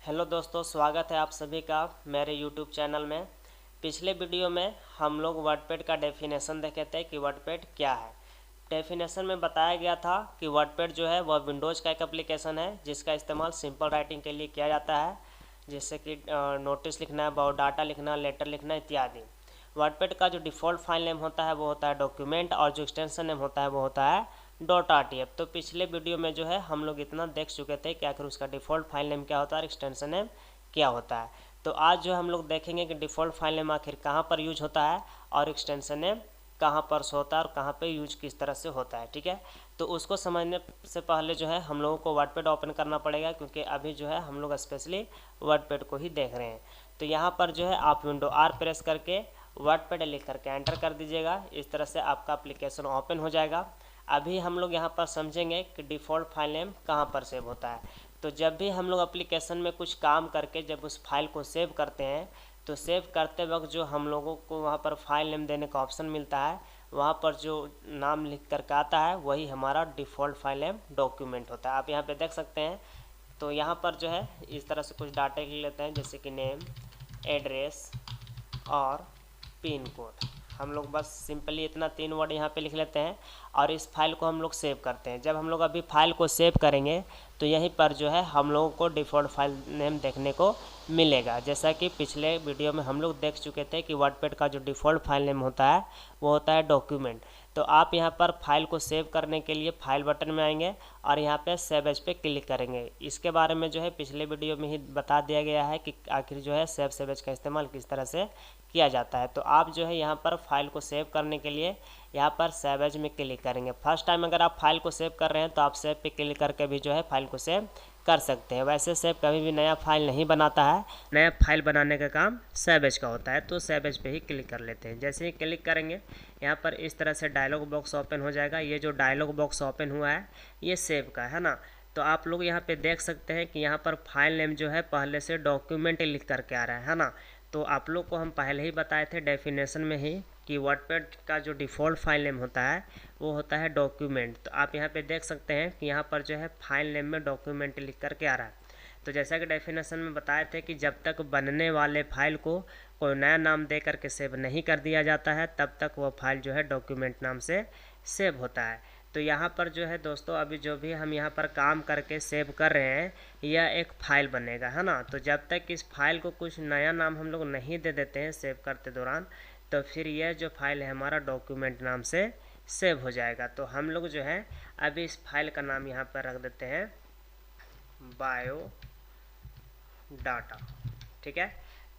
Hello दोस्तों, स्वागत है आप सभी का मेरे यूट्यूब चैनल में। पिछले वीडियो में हम लोग वर्डपैड का डेफिनेशन देखे थे कि वर्डपैड क्या है। डेफिनेशन में बताया गया था कि वर्डपैड जो है वह विंडोज़ का एक एप्लीकेशन है जिसका इस्तेमाल सिंपल राइटिंग के लिए किया जाता है, जैसे कि नोटिस लिखना, बायोडाटा लिखना, लेटर लिखना इत्यादि। वर्डपैड का जो डिफ़ॉल्ट फाइल नेम होता है वो होता है डॉक्यूमेंट, और जो एक्सटेंशन नेम होता है वो होता है .rtf। तो पिछले वीडियो में जो है हम लोग इतना देख चुके थे कि आखिर उसका डिफ़ॉल्ट फाइल नेम क्या होता है और एक्सटेंशन नेम क्या होता है। तो आज जो हम लोग देखेंगे कि डिफ़ॉल्ट फाइल नेम आखिर कहाँ पर यूज होता है और एक्सटेंशन नेम कहाँ पर शो होता है और कहाँ पे यूज किस तरह से होता है। ठीक है, तो उसको समझने से पहले जो है हम लोगों को वर्डपैड ओपन करना पड़ेगा, क्योंकि अभी जो है हम लोग स्पेशली वर्डपैड को ही देख रहे हैं। तो यहाँ पर जो है आप विंडो R प्रेस करके वर्डपैड लिख करके एंटर कर दीजिएगा। इस तरह से आपका एप्लीकेशन ओपन हो जाएगा। अभी हम लोग यहाँ पर समझेंगे कि डिफ़ॉल्ट फाइल नेम कहाँ पर सेव होता है। तो जब भी हम लोग एप्लीकेशन में कुछ काम करके जब उस फाइल को सेव करते हैं, तो सेव करते वक्त जो हम लोगों को वहाँ पर फाइल नेम देने का ऑप्शन मिलता है, वहाँ पर जो नाम लिख करके आता है वही हमारा डिफ़ॉल्ट फाइल नेम डॉक्यूमेंट होता है। आप यहाँ पे देख सकते हैं। तो यहाँ पर जो है इस तरह से कुछ डाटा लिख लेते हैं, जैसे कि नेम, एड्रेस और पिन कोड। हम लोग बस सिंपली इतना 3 वर्ड यहाँ पे लिख लेते हैं और इस फाइल को हम लोग सेव करते हैं। जब हम लोग अभी फाइल को सेव करेंगे तो यहीं पर जो है हम लोगों को डिफ़ॉल्ट फाइल नेम देखने को मिलेगा। जैसा कि पिछले वीडियो में हम लोग देख चुके थे कि वर्डपैड का जो डिफ़ॉल्ट फाइल नेम होता है वो होता है डॉक्यूमेंट। तो आप यहाँ पर फाइल को सेव करने के लिए फाइल बटन में आएंगे और यहाँ पे सेव एज पे क्लिक करेंगे। इसके बारे में जो है पिछले वीडियो में ही बता दिया गया है कि आखिर जो है सेव एज का इस्तेमाल किस तरह से किया जाता है। तो आप जो है यहाँ पर फाइल को सेव करने के लिए यहाँ पर सेव एज में क्लिक करेंगे। फर्स्ट टाइम अगर आप फाइल को सेव कर रहे हैं तो आप सेव पे क्लिक करके भी जो है फाइल को सेव कर सकते हैं। वैसे सेव कभी भी नया फाइल नहीं बनाता है, नया फाइल बनाने का काम सेव एज का होता है। तो सेव एज पे ही क्लिक कर लेते हैं। जैसे ही क्लिक करेंगे यहाँ पर इस तरह से डायलॉग बॉक्स ओपन हो जाएगा। ये जो डायलॉग बॉक्स ओपन हुआ है ये सेव का है ना। तो आप लोग यहाँ पे देख सकते हैं कि यहाँ पर फाइल नेम जो है पहले से डॉक्यूमेंट लिख करके आ रहा है ना। तो आप लोग को हम पहले ही बताए थे डेफिनेशन में ही कि वर्डपैड का जो डिफ़ॉल्ट फाइल नेम होता है वो होता है डॉक्यूमेंट। तो आप यहाँ पे देख सकते हैं कि यहाँ पर जो है फाइल नेम में डॉक्यूमेंट लिख करके आ रहा है। तो जैसा कि डेफिनेशन में बताए थे कि जब तक बनने वाले फाइल को कोई नया नाम दे करके सेव नहीं कर दिया जाता है तब तक वो फाइल जो है डॉक्यूमेंट नाम से सेव होता है। तो यहाँ पर जो है दोस्तों अभी जो भी हम यहाँ पर काम करके सेव कर रहे हैं यह एक फ़ाइल बनेगा है ना। तो जब तक इस फाइल को कुछ नया नाम हम लोग नहीं दे देते हैं सेव करते दौरान, तो फिर यह जो फाइल है हमारा डॉक्यूमेंट नाम से सेव हो जाएगा। तो हम लोग जो है अभी इस फाइल का नाम यहाँ पर रख देते हैं बायो डाटा। ठीक है,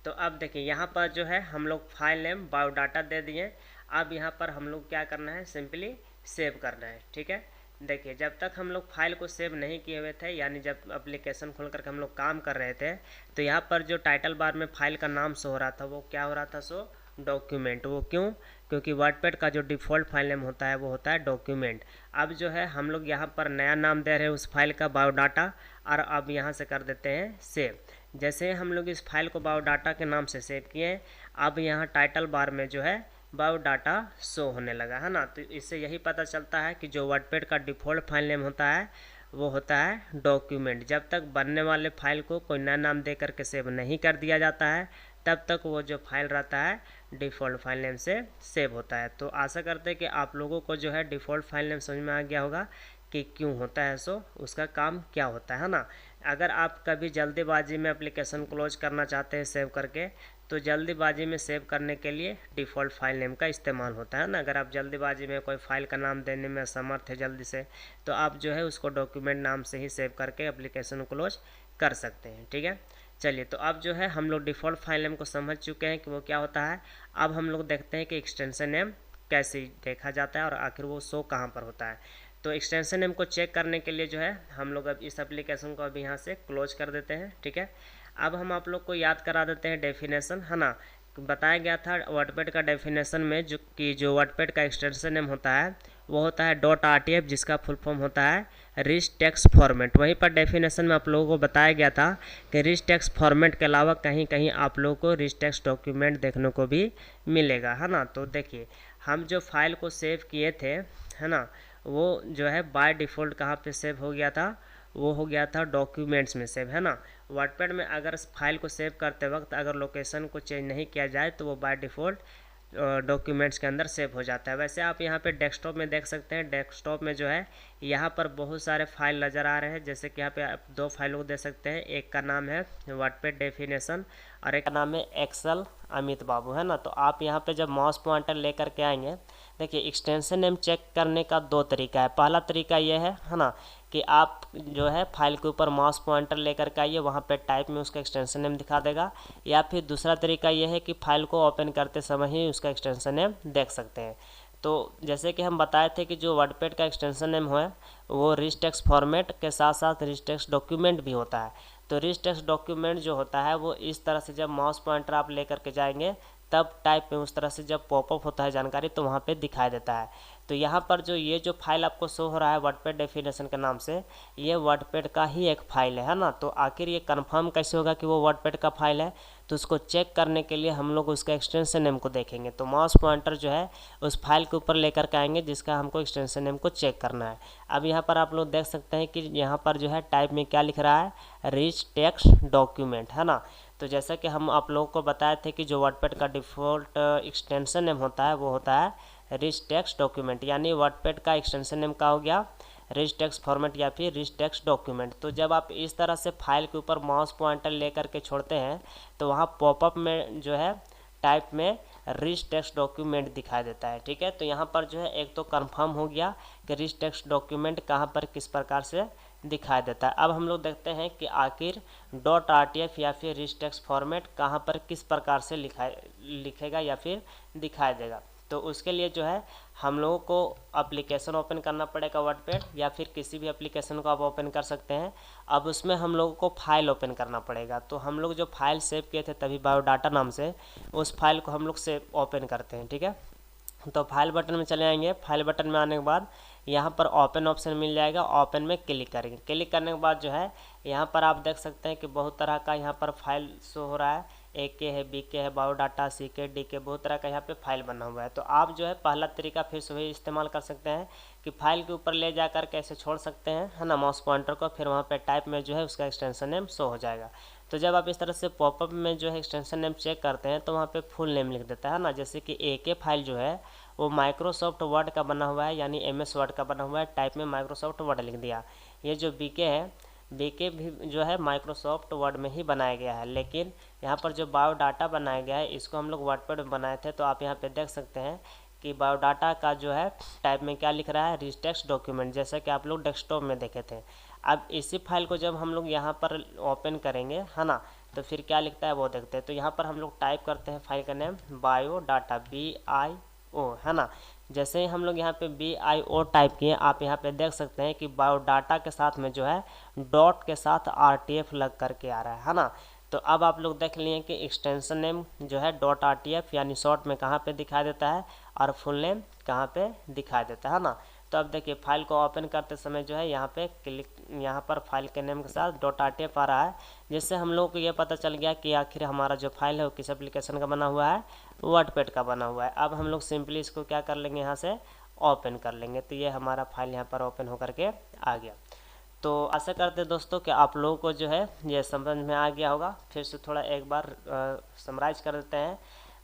तो अब देखिए यहाँ पर जो है हम लोग फाइल नेम बायोडाटा दे दिए। अब यहाँ पर हम लोग क्या करना है, सिंपली सेव करना है। ठीक है, देखिए जब तक हम लोग फाइल को सेव नहीं किए हुए थे, यानी जब एप्लीकेशन खोल करके हम लोग काम कर रहे थे, तो यहाँ पर जो टाइटल बार में फाइल का नाम शो हो रहा था वो क्या हो रहा था, सो डॉक्यूमेंट। वो क्यों, क्योंकि वर्डपैड का जो डिफ़ॉल्ट फाइल नेम होता है वो होता है डॉक्यूमेंट। अब जो है हम लोग यहाँ पर नया नाम दे रहे हैं उस फाइल का बायोडाटा, और अब यहाँ से कर देते हैं सेव। जैसे हम लोग इस फाइल को बायोडाटा के नाम से सेव किए, अब यहाँ टाइटल बार में जो है बायोडाटा शो होने लगा है ना। तो इससे यही पता चलता है कि जो वर्डपैड का डिफ़ॉल्ट फाइल नेम होता है वो होता है डॉक्यूमेंट। जब तक बनने वाले फाइल को कोई नया नाम दे करके सेव नहीं कर दिया जाता है तब तक वो जो फाइल रहता है डिफ़ॉल्ट फाइल नेम से सेव होता है। तो आशा करते हैं कि आप लोगों को जो है डिफ़ॉल्ट फाइल नेम समझ में आ गया होगा कि क्यों होता है, सो उसका काम क्या होता है ना। अगर आप कभी जल्दीबाजी में एप्लीकेशन क्लोज करना चाहते हैं सेव करके, तो जल्दीबाजी में सेव करने के लिए डिफ़ॉल्ट फाइल नेम का इस्तेमाल होता है ना। अगर आप जल्दीबाजी में कोई फाइल का नाम देने में असमर्थ है जल्दी से, तो आप जो है उसको डॉक्यूमेंट नाम से ही सेव करके एप्लीकेशन क्लोज कर सकते हैं। ठीक है, चलिए तो अब जो है हम लोग डिफ़ॉल्ट फाइल नेम को समझ चुके हैं कि वो क्या होता है। अब हम लोग देखते हैं कि एक्सटेंशन नेम कैसे देखा जाता है और आखिर वो शो कहाँ पर होता है। तो एक्सटेंशन नेम को चेक करने के लिए जो है हम लोग अब इस एप्लीकेशन को अभी यहाँ से क्लोज कर देते हैं। ठीक है, अब हम आप लोग को याद करा देते हैं डेफिनेशन है ना। बताया गया था वर्डपैड का डेफिनेशन में जो वर्डपैड का एक्सटेंशन नेम होता है वो होता है .rtf, जिसका फुल फॉर्म होता है रिच टेक्स्ट फॉर्मेट। वहीं पर डेफिनेशन में आप लोगों को बताया गया था कि रिच टेक्स्ट फॉर्मेट के अलावा कहीं कहीं आप लोगों को रिच टेक्स्ट डॉक्यूमेंट देखने को भी मिलेगा है ना। तो देखिए हम जो फाइल को सेव किए थे है ना, वो जो है बाय डिफ़ॉल्ट कहाँ पे सेव हो गया था, वो हो गया था डॉक्यूमेंट्स में सेव, है ना। वर्डपैड में अगर फाइल को सेव करते वक्त अगर लोकेशन को चेंज नहीं किया जाए तो वो बाय डिफ़ॉल्ट डॉक्यूमेंट्स के अंदर सेव हो जाता है। वैसे आप यहाँ पे डेस्कटॉप में देख सकते हैं, डेस्कटॉप में जो है यहाँ पर बहुत सारे फाइल नज़र आ रहे हैं। जैसे कि यहाँ पे आप 2 फाइलों को दे सकते हैं, एक का नाम है वर्डपैड डेफिनेशन और एक का नाम है एक्सेल अमित बाबू, है ना। तो आप यहाँ पे जब माउस पॉइंटर लेकर के आएंगे, देखिए एक्सटेंशन नेम चेक करने का 2 तरीका है। पहला तरीका ये है ना, कि आप जो है फाइल के ऊपर माउस पॉइंटर लेकर के आइए, वहाँ पे टाइप में उसका एक्सटेंशन नेम दिखा देगा। या फिर दूसरा तरीका ये है कि फाइल को ओपन करते समय ही उसका एक्सटेंशन नेम देख सकते हैं। तो जैसे कि हम बताए थे कि जो वर्डपैड का एक्सटेंशन नेम है वो रिच टेक्स्ट फॉर्मेट के साथ साथ रिच टेक्स्ट डॉक्यूमेंट भी होता है। तो रिच टेक्स्ट डॉक्यूमेंट जो होता है वो इस तरह से जब माउस पॉइंटर आप लेकर के जाएंगे तब टाइप में उस तरह से जब पॉपअप होता है जानकारी तो वहाँ पे दिखाई देता है। तो यहाँ पर जो ये जो फाइल आपको शो हो रहा है वर्डपैड डेफिनेशन के नाम से, ये वर्डपैड का ही एक फाइल है ना। तो आखिर ये कंफर्म कैसे होगा कि वो वर्डपैड का फाइल है, तो उसको चेक करने के लिए हम लोग उसका एक्सटेंशन नेम को देखेंगे। तो माउस पॉइंटर जो है उस फाइल के ऊपर लेकर के आएंगे जिसका हमको एक्सटेंशन नेम को चेक करना है। अब यहाँ पर आप लोग देख सकते हैं कि यहाँ पर जो है टाइप में क्या लिख रहा है, रिच टेक्स्ट डॉक्यूमेंट, है ना। तो जैसा कि हम आप लोगों को बताए थे कि जो वर्डपैड का डिफ़ॉल्ट एक्सटेंशन नेम होता है वो होता है रिच टेक्स्ट डॉक्यूमेंट, यानी वर्डपैड का एक्सटेंशन नेम का हो गया रिच टेक्स्ट फॉर्मेट या फिर रिच टेक्स्ट डॉक्यूमेंट। तो जब आप इस तरह से फाइल के ऊपर माउस पॉइंटर लेकर के छोड़ते हैं तो वहाँ पॉपअप में जो है टाइप में रिच टेक्स्ट डॉक्यूमेंट दिखाई देता है, ठीक है। तो यहाँ पर जो है एक तो कंफर्म हो गया कि रिच टेक्स्ट डॉक्यूमेंट कहाँ पर किस प्रकार से दिखाई देता है। अब हम लोग देखते हैं कि आखिर .rtf या फिर रिच टेक्स्ट फॉर्मेट कहाँ पर किस प्रकार से लिखेगा या फिर दिखाई देगा। तो उसके लिए जो है हम लोगों को एप्लीकेशन ओपन करना पड़ेगा वर्डपैड, या फिर किसी भी एप्लीकेशन को आप ओपन कर सकते हैं। अब उसमें हम लोगों को फाइल ओपन करना पड़ेगा। तो हम लोग जो फाइल सेव किए थे तभी बायोडाटा नाम से, उस फाइल को हम लोग सेव ओपन करते हैं, ठीक है। तो फाइल बटन में चले आएंगे। फाइल बटन में आने के बाद यहाँ पर ओपन ऑप्शन मिल जाएगा, ओपन में क्लिक करेंगे। क्लिक करने के बाद जो है यहाँ पर आप देख सकते हैं कि बहुत तरह का यहाँ पर फाइल शो हो रहा है, AK है, BK है, बायोडाटा, CK, DK, बहुत तरह का यहाँ पे फाइल बना हुआ है। तो आप जो है पहला तरीका फिर से वही इस्तेमाल कर सकते हैं कि फाइल के ऊपर ले जाकर कैसे छोड़ सकते हैं, है ना, माउस पॉइंटर को, फिर वहाँ पे टाइप में जो है उसका एक्सटेंशन नेम शो हो जाएगा। तो जब आप इस तरह से पॉपअप में जो है एक्सटेंशन नेम चेक करते हैं तो वहाँ पे फुल नेम लिख देता है ना। जैसे कि AK फाइल जो है वो माइक्रोसॉफ्ट वर्ड का बना हुआ है, यानी MS वर्ड का बना हुआ है, टाइप में माइक्रोसॉफ्ट वर्ड लिख दिया। ये जो BK है, BK भी जो है माइक्रोसॉफ्ट वर्ड में ही बनाया गया है, लेकिन यहाँ पर जो बायोडाटा बनाया गया है इसको हम लोग वर्डपैड में बनाए थे। तो आप यहाँ पे देख सकते हैं कि बायोडाटा का जो है टाइप में क्या लिख रहा है, रिच टेक्स्ट डॉक्यूमेंट, जैसा कि आप लोग डेस्कटॉप में देखे थे। अब इसी फाइल को जब हम लोग यहाँ पर ओपन करेंगे, है ना, तो फिर क्या लिखता है वो देखते हैं। तो यहाँ पर हम लोग टाइप करते हैं फाइल का नेम बायोडाटा, BIO, है ना। जैसे ही हम लोग यहाँ पे BIO टाइप किए, आप यहाँ पे देख सकते हैं कि बायोडाटा के साथ में जो है डॉट के साथ RTF लग करके आ रहा है ना। तो अब आप लोग देख लिए कि एक्सटेंशन नेम जो है .rtf यानी शॉर्ट में कहाँ पे दिखाई देता है और फुल नेम कहाँ पे दिखाई देता है ना। तो अब देखिए फाइल को ओपन करते समय जो है यहाँ पे क्लिक, यहाँ पर फाइल के नेम के साथ .rtf आ रहा है, जिससे हम लोग को ये पता चल गया कि आखिर हमारा जो फाइल है वो किस एप्लीकेशन का बना हुआ है, वर्डपैड का बना हुआ है। अब हम लोग सिंपली इसको क्या कर लेंगे, यहाँ से ओपन कर लेंगे। तो ये हमारा फाइल यहाँ पर ओपन होकर के आ गया। तो आशा करते हैं दोस्तों कि आप लोगों को जो है ये समझ में आ गया होगा। फिर से थोड़ा एक बार समराइज कर देते हैं।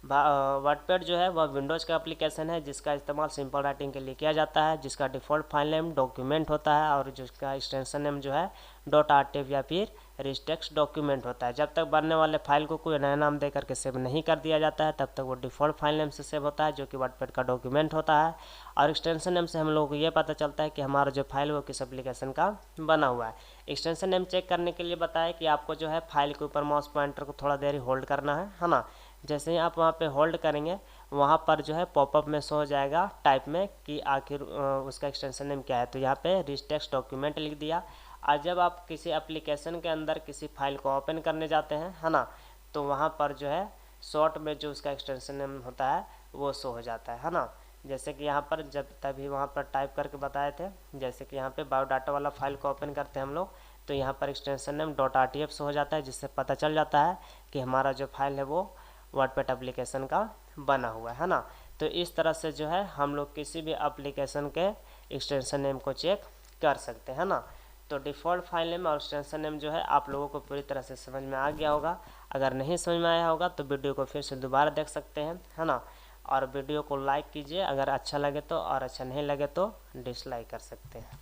वर्डपैड जो है वह विंडोज़ का एप्लीकेशन है जिसका इस्तेमाल सिंपल राइटिंग के लिए किया जाता है, जिसका डिफ़ॉल्ट फाइल नेम डॉक्यूमेंट होता है और जिसका एक्सटेंशन नेम जो है .rtf या फिर रिच टेक्स्ट डॉक्यूमेंट होता है। जब तक बनने वाले फाइल को कोई नया नाम देकर के सेव नहीं कर दिया जाता है तब तक वो डिफ़ॉल्ट फाइल नेम से सेव होता है, जो कि वर्डपैड का डॉक्यूमेंट होता है। और एक्सटेंशन नेम से हम लोगों को ये पता चलता है कि हमारा जो फाइल है वो किस एप्लीकेशन का बना हुआ है। एक्सटेंशन नेम चेक करने के लिए बताया कि आपको जो है फाइल के ऊपर माउस पॉइंटर को थोड़ा देर होल्ड करना है ना। जैसे ही आप वहाँ पे होल्ड करेंगे वहाँ पर जो है पॉपअप में शो हो जाएगा टाइप में कि आखिर उसका एक्सटेंशन नेम क्या है। तो यहाँ पे रिच टेक्स्ट डॉक्यूमेंट लिख दिया। और जब आप किसी एप्लीकेशन के अंदर किसी फाइल को ओपन करने जाते हैं, है ना, तो वहाँ पर जो है शॉर्ट में जो उसका एक्सटेंशन नेम होता है वो शो हो जाता है ना। जैसे कि यहाँ पर जब तभी वहाँ पर टाइप करके बताए थे, जैसे कि यहाँ पे बायोडाटा वाला फाइल को ओपन करते हैं हम लोग, तो यहाँ पर एक्सटेंशन नेम .rtf शो हो जाता है, जिससे पता चल जाता है कि हमारा जो फाइल है वो वर्डपैड एप्लीकेशन का बना हुआ है ना। तो इस तरह से जो है हम लोग किसी भी एप्लीकेशन के एक्सटेंशन नेम को चेक कर सकते हैं ना। तो डिफ़ॉल्ट फाइल नेम और एक्सटेंशन नेम जो है आप लोगों को पूरी तरह से समझ में आ गया होगा। अगर नहीं समझ में आया होगा तो वीडियो को फिर से दोबारा देख सकते हैं, है ना। और वीडियो को लाइक कीजिए अगर अच्छा लगे तो, और अच्छा नहीं लगे तो डिसलाइक कर सकते हैं।